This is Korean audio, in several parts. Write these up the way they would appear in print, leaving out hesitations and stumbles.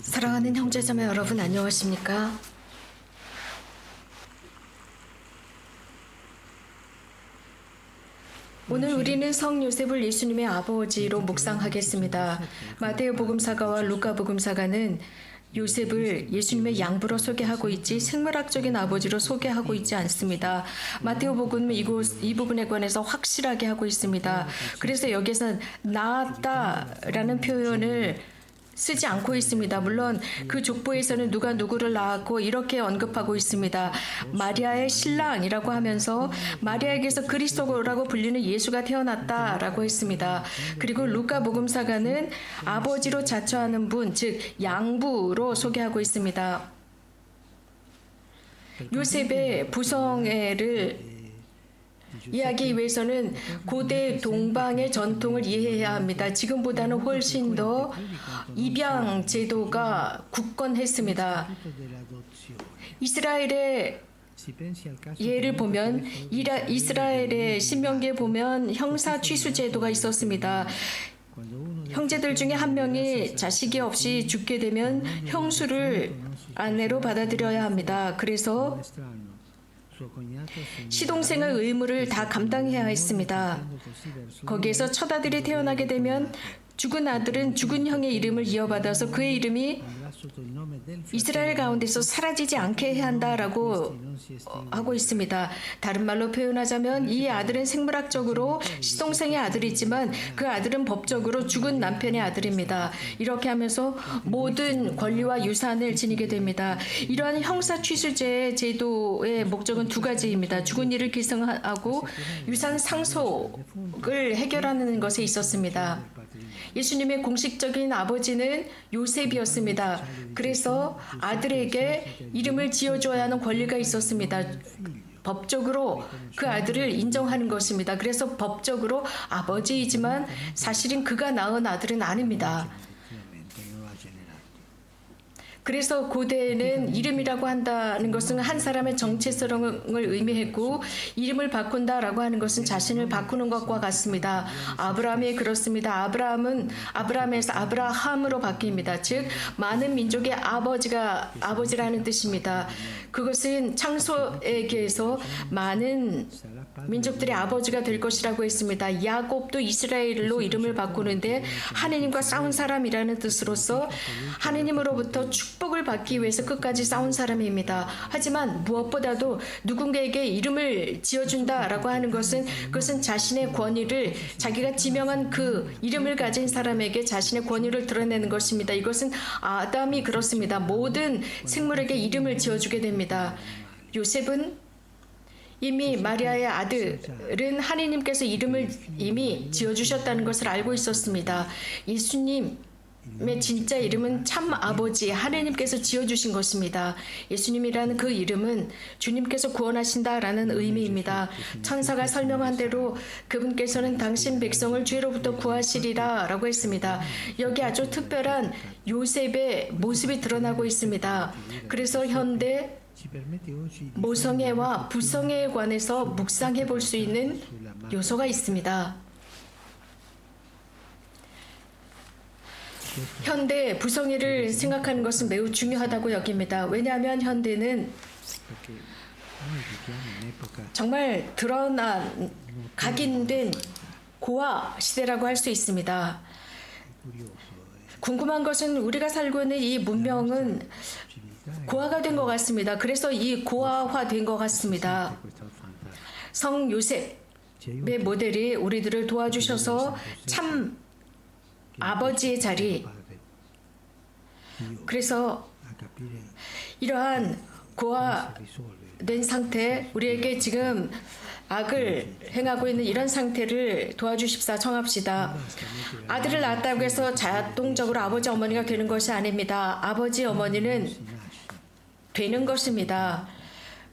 사랑하는 형제자매 여러분, 안녕하십니까? 오늘 우리는 성 요셉을 예수님의 아버지로 묵상하겠습니다. 마테오 복음사가와 루카 복음사가는 요셉을 예수님의 양부로 소개하고 있지 생물학적인 아버지로 소개하고 있지 않습니다. 마테오 복음은 이 부분에 관해서 확실하게 하고 있습니다. 그래서 여기서 낳았다라는 표현을 쓰지 않고 있습니다. 물론 그 족보에서는 누가 누구를 낳았고 이렇게 언급하고 있습니다. 마리아의 신랑이라고 하면서 마리아에게서 그리스도라고 불리는 예수가 태어났다라고 했습니다. 그리고 루카 복음사가는 아버지로 자처하는 분, 즉 양부로 소개하고 있습니다. 요셉의 부성애를 이해하기 위해서는 고대 동방의 전통을 이해해야 합니다. 지금보다는 훨씬 더 입양 제도가 굳건했습니다. 이스라엘의 예를 보면 이스라엘의 신명기에 보면 형사 취수 제도가 있었습니다. 형제들 중에 한 명이 자식이 없이 죽게 되면 형수를 아내로 받아들여야 합니다. 그래서 시동생의 의무를 다 감당해야 했습니다. 거기에서 첫아들이 태어나게 되면 죽은 아들은 죽은 형의 이름을 이어받아서 그의 이름이 이스라엘 가운데서 사라지지 않게 해야 한다라고 하고 있습니다. 다른 말로 표현하자면 이 아들은 생물학적으로 시동생의 아들이지만 그 아들은 법적으로 죽은 남편의 아들입니다. 이렇게 하면서 모든 권리와 유산을 지니게 됩니다. 이러한 형사취수제 제도의 목적은 두 가지입니다. 죽은 이를 기승하고 유산 상속을 해결하는 것에 있었습니다. 예수님의 공식적인 아버지는 요셉이었습니다. 그래서 아들에게 이름을 지어줘야 하는 권리가 있었습니다. 법적으로 그 아들을 인정하는 것입니다. 그래서 법적으로 아버지이지만 사실은 그가 낳은 아들은 아닙니다. 그래서 고대에는 이름이라고 한다는 것은 한 사람의 정체성을 의미했고 이름을 바꾼다라고 하는 것은 자신을 바꾸는 것과 같습니다. 아브라함이 그렇습니다. 아브라함에서 아브라함으로 바뀝니다. 즉 많은 민족의 아버지라는 뜻입니다. 그것은 창세기에서 많은 민족들의 아버지가 될 것이라고 했습니다. 야곱도 이스라엘로 이름을 바꾸는데 하느님과 싸운 사람이라는 뜻으로서 하느님으로부터 축복을 받기 위해서 끝까지 싸운 사람입니다. 하지만 무엇보다도 누군가에게 이름을 지어준다라고 하는 것은 그것은 자신의 권위를 자기가 지명한 그 이름을 가진 사람에게 자신의 권위를 드러내는 것입니다. 이것은 아담이 그렇습니다. 모든 생물에게 이름을 지어주게 됩니다. 요셉은 이미 마리아의 아들은 하느님께서 이름을 이미 지어주셨다는 것을 알고 있었습니다. 예수님의 진짜 이름은 참 아버지 하느님께서 지어주신 것입니다. 예수님이라는 그 이름은 주님께서 구원하신다라는 의미입니다. 천사가 설명한 대로 그분께서는 당신 백성을 죄로부터 구하시리라 라고 했습니다. 여기 아주 특별한 요셉의 모습이 드러나고 있습니다. 그래서 현대 모성애와 부성애에 관해서 묵상해 볼 수 있는 요소가 있습니다. 현대 부성애를 생각하는 것은 매우 중요하다고 여깁니다. 왜냐하면 현대는 정말 드러난 각인된 고아 시대라고 할 수 있습니다. 궁금한 것은 우리가 살고 있는 이 문명은 고아가 된 것 같습니다. 그래서 이 고아화된 것 같습니다. 성 요셉의 모델이 우리들을 도와주셔서 참 아버지의 자리, 그래서 이러한 고아된 상태, 우리에게 지금 악을 행하고 있는 이런 상태를 도와주십사 청합시다. 아들을 낳았다고 해서 자동적으로 아버지 어머니가 되는 것이 아닙니다. 아버지 어머니는 되는 것입니다.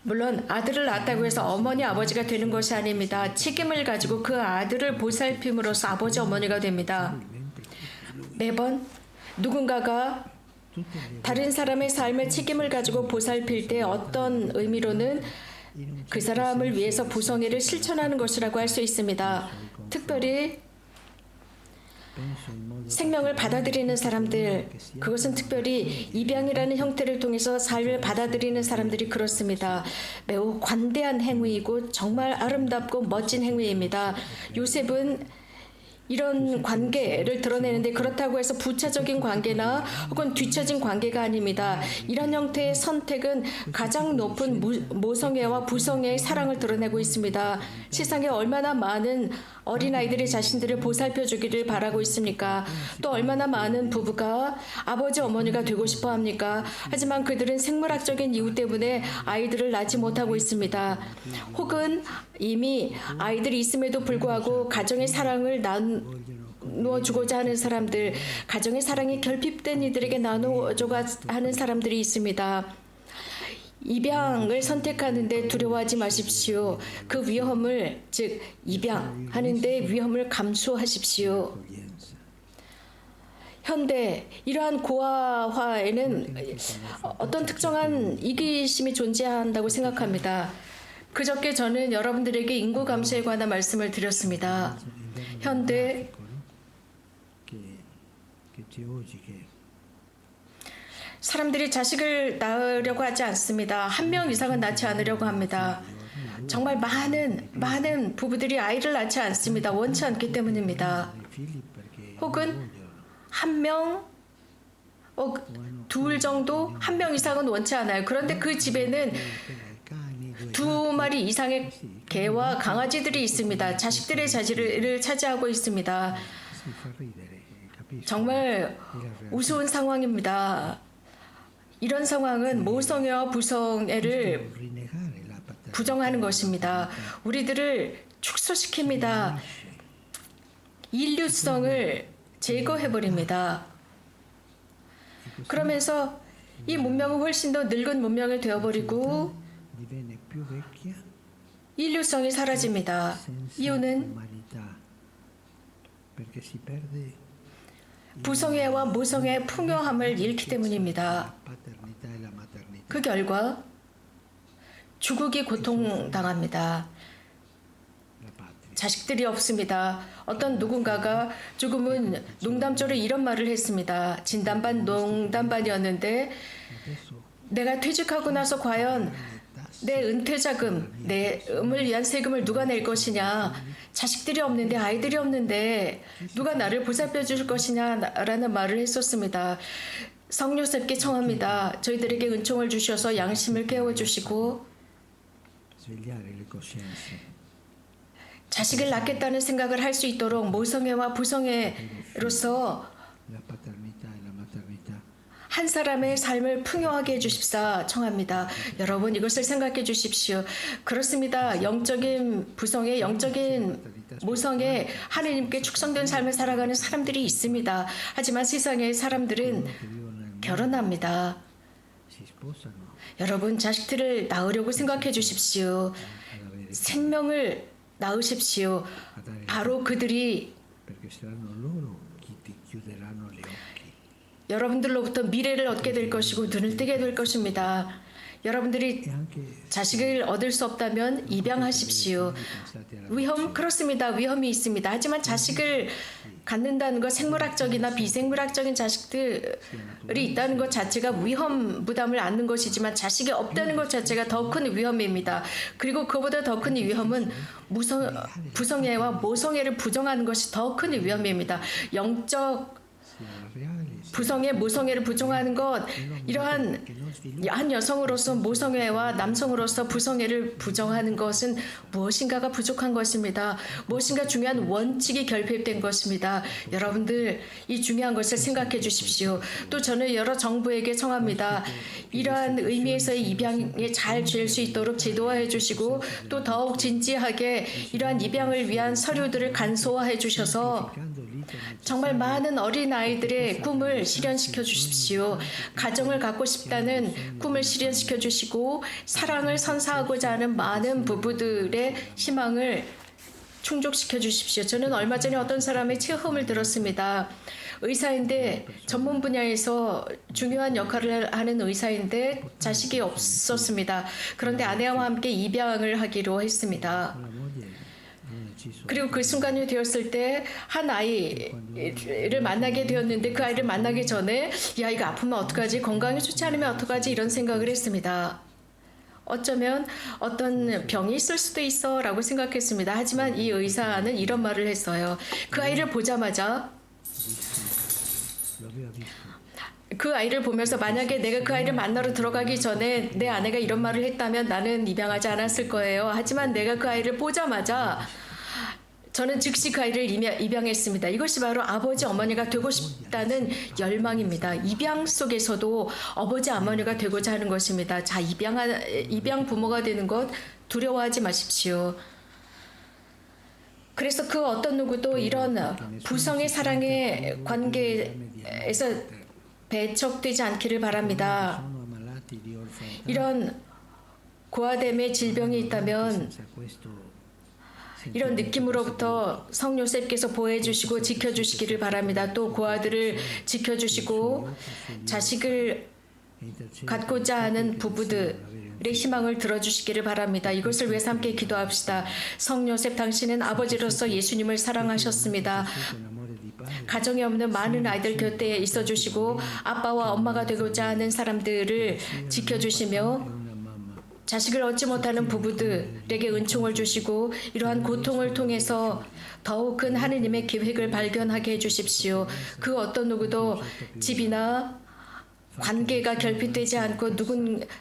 물론 아들을 낳았다고 해서 어머니 아버지가 되는 것이 아닙니다. 책임을 가지고 그 아들을 보살핌으로써 아버지 어머니가 됩니다. 매번 누군가가 다른 사람의 삶의 책임을 가지고 보살필 때 어떤 의미로는 그 사람을 위해서 부성애를 실천하는 것이라고 할 수 있습니다. 특별히 생명을 받아들이는 사람들, 그것은 특별히 입양이라는 형태를 통해서 삶을 받아들이는 사람들이 그렇습니다. 매우 관대한 행위이고 정말 아름답고 멋진 행위입니다. 요셉은 이런 관계를 드러내는데 그렇다고 해서 부차적인 관계나 혹은 뒤처진 관계가 아닙니다. 이런 형태의 선택은 가장 높은 모성애와 부성애의 사랑을 드러내고 있습니다. 세상에 얼마나 많은 어린아이들이 자신들을 보살펴주기를 바라고 있습니까? 또 얼마나 많은 부부가 아버지 어머니가 되고 싶어 합니까? 하지만 그들은 생물학적인 이유 때문에 아이들을 낳지 못하고 있습니다. 혹은 이미 아이들이 있음에도 불구하고 가정의 사랑을 나누어주고자 하는 사람들, 가정의 사랑이 결핍된 이들에게 나누어주고자 하는 사람들이 있습니다. 입양을 선택하는데 두려워하지 마십시오. 그 위험을, 즉 입양하는데 위험을 감수하십시오. 현대 이러한 고아화에는 어떤 특정한 이기심이 존재한다고 생각합니다. 그저께 저는 여러분들에게 인구 감소에 관한 말씀을 드렸습니다. 현대 사람들이 자식을 낳으려고 하지 않습니다. 한 명 이상은 낳지 않으려고 합니다. 정말 많은 부부들이 아이를 낳지 않습니다. 원치 않기 때문입니다. 혹은 한 명, 둘 정도, 한 명 이상은 원치 않아요. 그런데 그 집에는 2마리 이상의 개와 강아지들이 있습니다. 자식들의 자리를 차지하고 있습니다. 정말 우스운 상황입니다. 이런 상황은 모성애와 부성애를 부정하는 것입니다. 우리들을 축소시킵니다. 인류성을 제거해버립니다. 그러면서 이 문명은 훨씬 더 늙은 문명이 되어버리고 인류성이 사라집니다. 이유는 부성애와 모성애의 풍요함을 잃기 때문입니다. 그 결과 주국이 고통당합니다. 자식들이 없습니다. 어떤 누군가가 조금은 농담조로 이런 말을 했습니다. 진담반 농담반이었는데 내가 퇴직하고 나서 과연 내 은퇴자금, 내 음을 위한 세금을 누가 낼 것이냐, 자식들이 없는데 아이들이 없는데 누가 나를 보살펴 줄 것이냐라는 말을 했었습니다. 성령님께 청합니다. 저희들에게 은총을 주셔서 양심을 깨워주시고 자식을 낳겠다는 생각을 할 수 있도록 모성애와 부성애로서 한 사람의 삶을 풍요하게 해주십사 청합니다. 여러분 이것을 생각해 주십시오. 그렇습니다. 영적인 부성애, 영적인 모성애, 하느님께 축성된 삶을 살아가는 사람들이 있습니다. 하지만 세상의 사람들은 결혼합니다. 여러분 자식들을 낳으려고 생각해 주십시오. 생명을 낳으십시오. 바로 그들이 여러분들로부터 미래를 얻게 될 것이고 눈을 뜨게 될 것입니다. 여러분들이 자식을 얻을 수 없다면 입양하십시오. 그렇습니다. 위험이 있습니다. 하지만 자식을 갖는다는 것, 생물학적이나 비생물학적인 자식들이 있다는 것 자체가 위험 부담을 안는 것이지만 자식이 없다는 것 자체가 더 큰 위험입니다. 그리고 그보다 더 큰 위험은 부성애와 모성애를 부정하는 것이 더 큰 위험입니다. 영적 부성애, 모성애를 부정하는 것, 이러한 한 여성으로서 모성애와 남성으로서 부성애를 부정하는 것은 무엇인가가 부족한 것입니다. 무엇인가 중요한 원칙이 결핍된 것입니다. 여러분들 이 중요한 것을 생각해 주십시오. 또 저는 여러 정부에게 청합니다. 이러한 의미에서의 입양에 잘 될 수 있도록 제도화해 주시고 또 더욱 진지하게 이러한 입양을 위한 서류들을 간소화해 주셔서 정말 많은 어린아이들의 꿈을 실현시켜 주십시오. 가정을 갖고 싶다는 꿈을 실현시켜 주시고 사랑을 선사하고자 하는 많은 부부들의 희망을 충족시켜 주십시오. 저는 얼마 전에 어떤 사람의 체험을 들었습니다. 의사인데 전문 분야에서 중요한 역할을 하는 의사인데 자식이 없었습니다. 그런데 아내와 함께 입양을 하기로 했습니다. 그리고 그 순간이 되었을 때 한 아이를 만나게 되었는데 그 아이를 만나기 전에 이 아이가 아프면 어떡하지? 건강이 좋지 않으면 어떡하지? 이런 생각을 했습니다. 어쩌면 어떤 병이 있을 수도 있어 라고 생각했습니다. 하지만 이 의사는 이런 말을 했어요. 그 아이를 보자마자 그 아이를 보면서 만약에 내가 그 아이를 만나러 들어가기 전에 내 아내가 이런 말을 했다면 나는 입양하지 않았을 거예요. 하지만 내가 그 아이를 보자마자 저는 즉시 그 아이를 입양했습니다. 이것이 바로 아버지 어머니가 되고 싶다는 열망입니다. 입양 속에서도 아버지 어머니가 되고자 하는 것입니다. 자, 입양 부모가 되는 것 두려워하지 마십시오. 그래서 그 어떤 누구도 이런 부성의 사랑의 관계에서 배척되지 않기를 바랍니다. 이런 고아됨의 질병이 있다면 이런 느낌으로부터 성령 쌤께서 보호해 주시고 지켜주시기를 바랍니다. 또 고아들을 지켜주시고 자식을 갖고자 하는 부부들의 희망을 들어주시기를 바랍니다. 이것을 위해서 함께 기도합시다. 성령쌤 당신은 아버지로서 예수님을 사랑하셨습니다. 가정에 없는 많은 아이들 곁에 있어주시고 아빠와 엄마가 되고자 하는 사람들을 지켜주시며 자식을 얻지 못하는 부부들에게 은총을 주시고 이러한 고통을 통해서 더욱 큰 하느님의 계획을 발견하게 해주십시오. 그 어떤 누구도 집이나 관계가 결핍되지 않고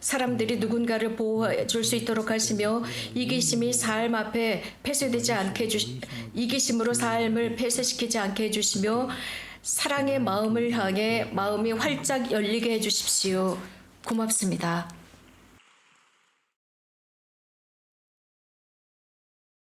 사람들이 누군가를 보호해 줄 수 있도록 하시며 이기심이 삶 앞에 폐쇄되지 않게 이기심으로 삶을 폐쇄시키지 않게 해주시며 사랑의 마음을 향해 마음이 활짝 열리게 해주십시오. 고맙습니다.